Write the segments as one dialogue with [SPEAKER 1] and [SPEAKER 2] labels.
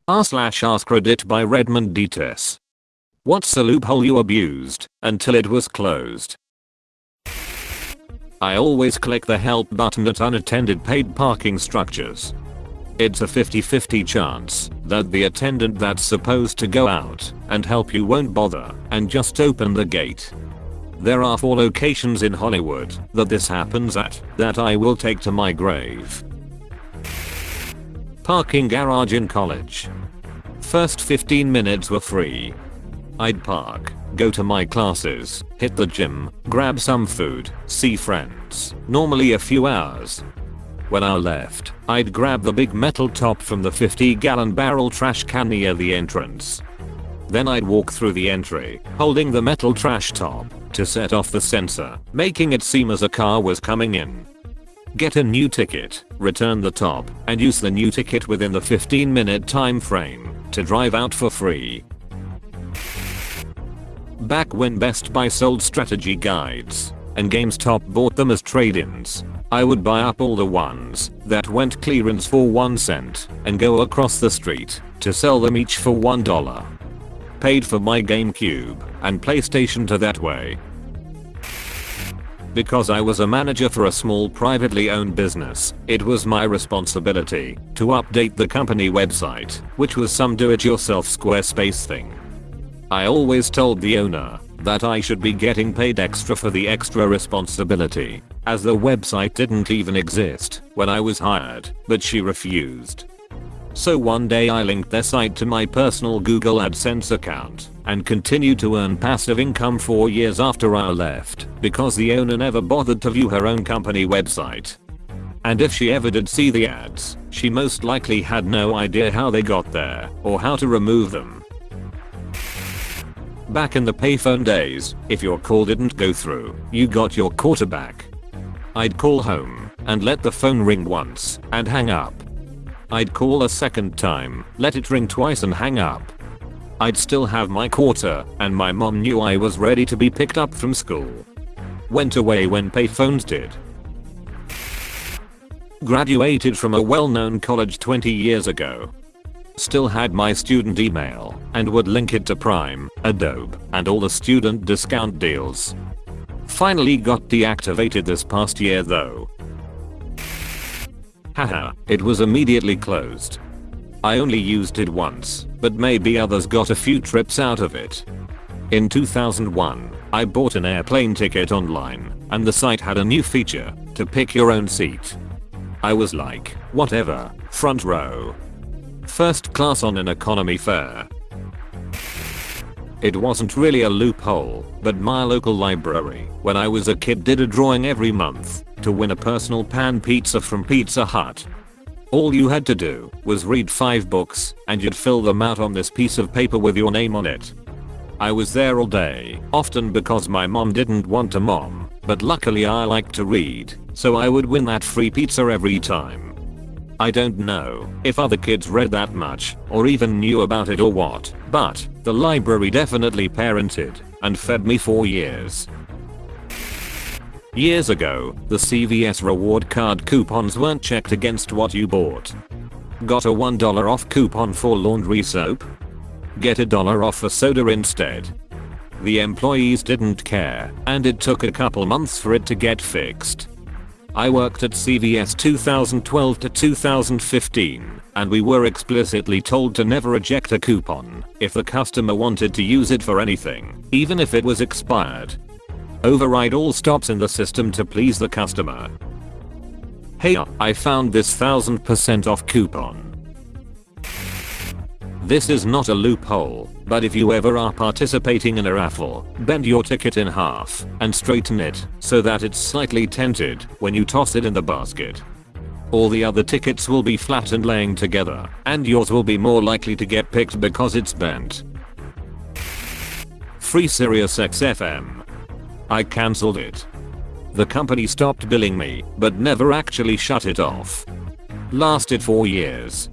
[SPEAKER 1] r/AskReddit by Redmond Dts. What's a loophole you abused until it was closed? I always click the help button at unattended paid parking structures. It's a 50-50 chance that the attendant that's supposed to go out and help you won't bother and just open the gate. There are 4 locations in Hollywood that this happens at that I will take to my grave. Parking garage in college. First 15 minutes were free. I'd park, go to my classes, hit the gym, grab some food, see friends, normally a few hours. When I left, I'd grab the big metal top from the 50-gallon barrel trash can near the entrance. Then I'd walk through the entry, holding the metal trash top, to set off the sensor, making it seem as a car was coming in. Get a new ticket, return the top, and use the new ticket within the 15-minute time frame to drive out for free. Back when Best Buy sold strategy guides, and GameStop bought them as trade-ins, I would buy up all the ones that went clearance for 1 cent and go across the street to sell them each for $1. Paid for my GameCube and PlayStation 2 that way. Because I was a manager for a small privately owned business, it was my responsibility to update the company website, which was some do-it-yourself Squarespace thing. I always told the owner that I should be getting paid extra for the extra responsibility, as the website didn't even exist when I was hired, but she refused. So one day I linked their site to my personal Google AdSense account and continued to earn passive income 4 years after I left because the owner never bothered to view her own company website. And if she ever did see the ads, she most likely had no idea how they got there or how to remove them. Back in the payphone days, if your call didn't go through, you got your quarterback. I'd call home and let the phone ring once and hang up. I'd call a second time, let it ring twice and hang up. I'd still have my quarter and my mom knew I was ready to be picked up from school. Went away when payphones did. Graduated from a well-known college 20 years ago. Still had my student email and would link it to Prime, Adobe, and all the student discount deals. Finally got deactivated this past year though. Haha, it was immediately closed. I only used it once, but maybe others got a few trips out of it. In 2001, I bought an airplane ticket online, and the site had a new feature to pick your own seat. I was like, whatever, front row. First class on an economy fare. It wasn't really a loophole, but my local library, when I was a kid, did a drawing every month to win a personal pan pizza from Pizza Hut. All you had to do was read 5 books and you'd fill them out on this piece of paper with your name on it. I was there all day, often because my mom didn't want a mom, but luckily I liked to read, so I would win that free pizza every time. I don't know if other kids read that much or even knew about it or what, but the library definitely parented and fed me for years. Years ago, the CVS reward card coupons weren't checked against what you bought. Got a $1 off coupon for laundry soap? Get $1 off a soda instead. The employees didn't care, and it took a couple months for it to get fixed. I worked at CVS 2012 to 2015, and we were explicitly told to never eject a coupon if the customer wanted to use it for anything, even if it was expired. Override all stops in the system to please the customer. Hey, I found this 1000% off coupon. This is not a loophole, but if you ever are participating in a raffle, bend your ticket in half and straighten it so that it's slightly tented when you toss it in the basket. All the other tickets will be flat and laying together, and yours will be more likely to get picked because it's bent. Free SiriusXM. I cancelled it. The company stopped billing me, but never actually shut it off. Lasted 4 years.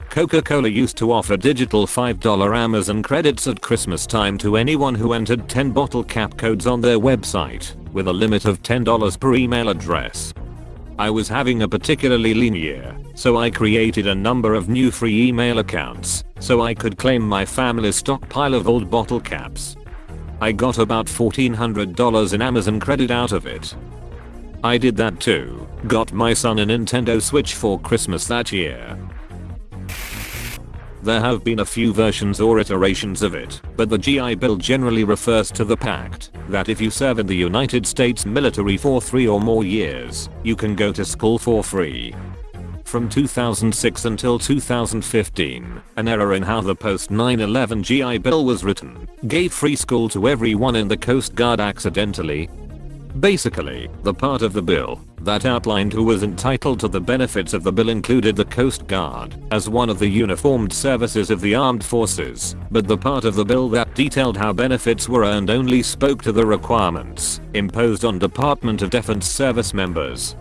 [SPEAKER 1] Coca-Cola used to offer digital $5 Amazon credits at Christmas time to anyone who entered 10 bottle cap codes on their website, with a limit of $10 per email address. I was having a particularly lean year, so I created a number of new free email accounts so I could claim my family's stockpile of old bottle caps. I got about $1,400 in Amazon credit out of it. I did that too, got my son a Nintendo Switch for Christmas that year. There have been a few versions or iterations of it, but the GI Bill generally refers to the pact that if you serve in the United States military for 3 or more years, you can go to school for free. From 2006 until 2015, an error in how the post 9/11 GI Bill was written gave free school to everyone in the Coast Guard accidentally. Basically, the part of the bill that outlined who was entitled to the benefits of the bill included the Coast Guard as one of the uniformed services of the armed forces, but the part of the bill that detailed how benefits were earned only spoke to the requirements imposed on Department of Defense service members.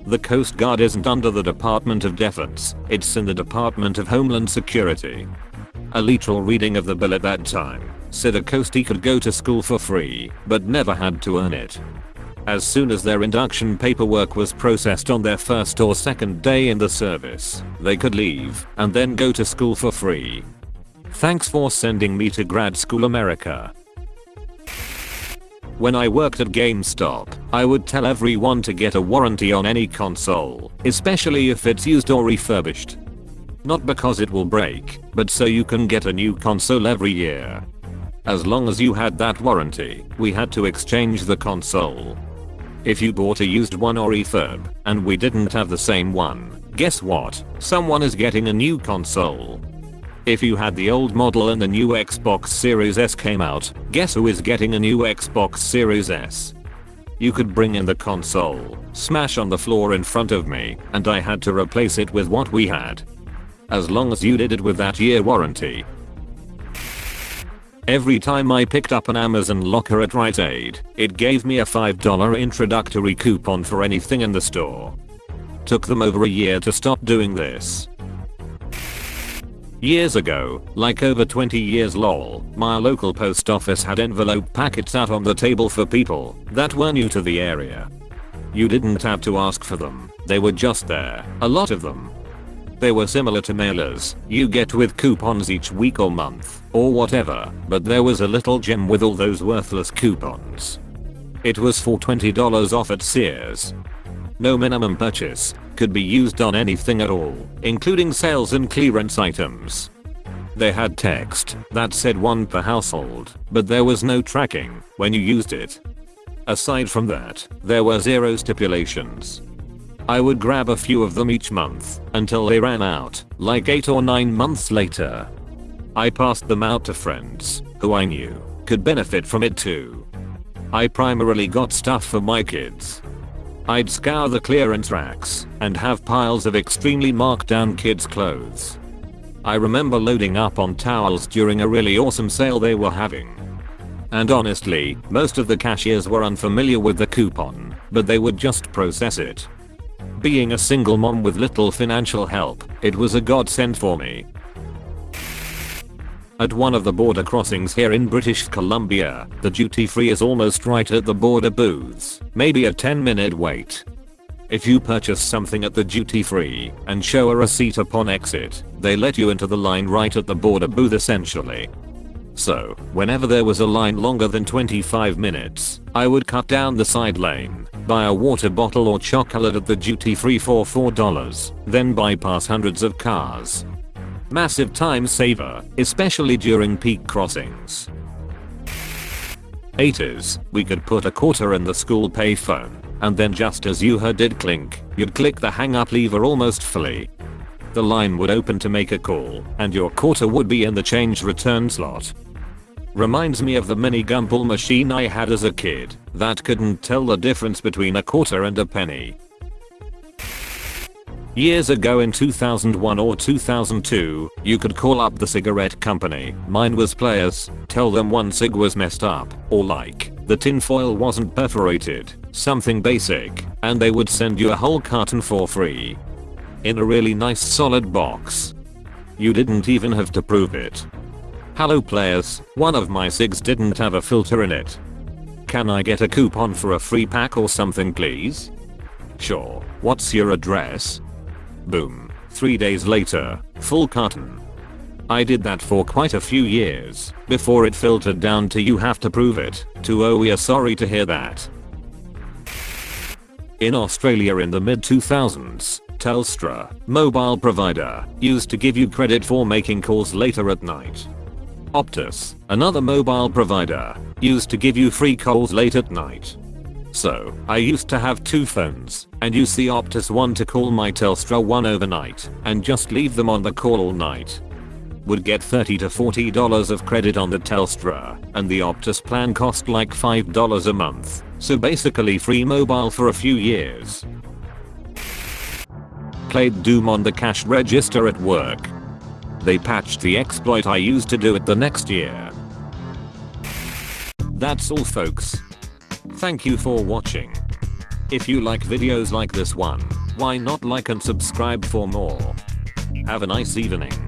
[SPEAKER 1] The Coast Guard isn't under the Department of Defense, it's in the Department of Homeland Security. A literal reading of the bill at that time said a coastie could go to school for free, but never had to earn it. As soon as their induction paperwork was processed on their first or second day in the service, they could leave and then go to school for free. Thanks for sending me to grad school, America. When I worked at GameStop, I would tell everyone to get a warranty on any console, especially if it's used or refurbished. Not because it will break, but so you can get a new console every year. As long as you had that warranty, we had to exchange the console. If you bought a used one or refurb, and we didn't have the same one, guess what? Someone is getting a new console. If you had the old model and the new Xbox Series S came out, guess who is getting a new Xbox Series S? You could bring in the console, smash on the floor in front of me, and I had to replace it with what we had. As long as you did it with that year warranty. Every time I picked up an Amazon locker at Rite Aid, it gave me a $5 introductory coupon for anything in the store. Took them over a year to stop doing this. Years ago, like over 20 years lol, my local post office had envelope packets out on the table for people that were new to the area. You didn't have to ask for them, they were just there, a lot of them. They were similar to mailers you get with coupons each week or month, or whatever, but there was a little gem with all those worthless coupons. It was for $20 off at Sears. No minimum purchase, could be used on anything at all, including sales and clearance items. They had text that said 1 per household, but there was no tracking when you used it. Aside from that, there were zero stipulations. I would grab a few of them each month until they ran out, like 8 or 9 months later. I passed them out to friends who I knew could benefit from it too. I primarily got stuff for my kids. I'd scour the clearance racks and have piles of extremely marked down kids' clothes. I remember loading up on towels during a really awesome sale they were having. And honestly, most of the cashiers were unfamiliar with the coupon, but they would just process it. Being a single mom with little financial help, it was a godsend for me. At one of the border crossings here in British Columbia, the duty free is almost right at the border booths, maybe a 10-minute wait. If you purchase something at the duty free and show a receipt upon exit, they let you into the line right at the border booth essentially. So, whenever there was a line longer than 25 minutes, I would cut down the side lane, buy a water bottle or chocolate at the duty free for $4, then bypass hundreds of cars. Massive time saver, especially during peak crossings. 80s, we could put a quarter in the school payphone, and then just as you heard it clink, you'd click the hang up lever almost fully. The line would open to make a call, and your quarter would be in the change return slot. Reminds me of the mini gumball machine I had as a kid that couldn't tell the difference between a quarter and a penny. Years ago in 2001 or 2002, you could call up the cigarette company, mine was Players, tell them one cig was messed up, or like, the tinfoil wasn't perforated, something basic, and they would send you a whole carton for free. In a really nice solid box. You didn't even have to prove it. Hello Players, one of my cigs didn't have a filter in it. Can I get a coupon for a free pack or something please? Sure, what's your address? Boom. 3 days later, full carton. I did that for quite a few years before it filtered down to you have to prove it to oh we are sorry to hear that. In Australia in the mid 2000s, Telstra, mobile provider, used to give you credit for making calls later at night. Optus, another mobile provider, used to give you free calls late at night. So, I used to have 2 phones and use the Optus one to call my Telstra one overnight and just leave them on the call all night. Would get $30 to $40 of credit on the Telstra, and the Optus plan cost like $5 a month, so basically free mobile for a few years. Played Doom on the cash register at work. They patched the exploit I used to do it the next year. That's all folks. Thank you for watching. If you like videos like this one, why not like and subscribe for more. Have a nice evening.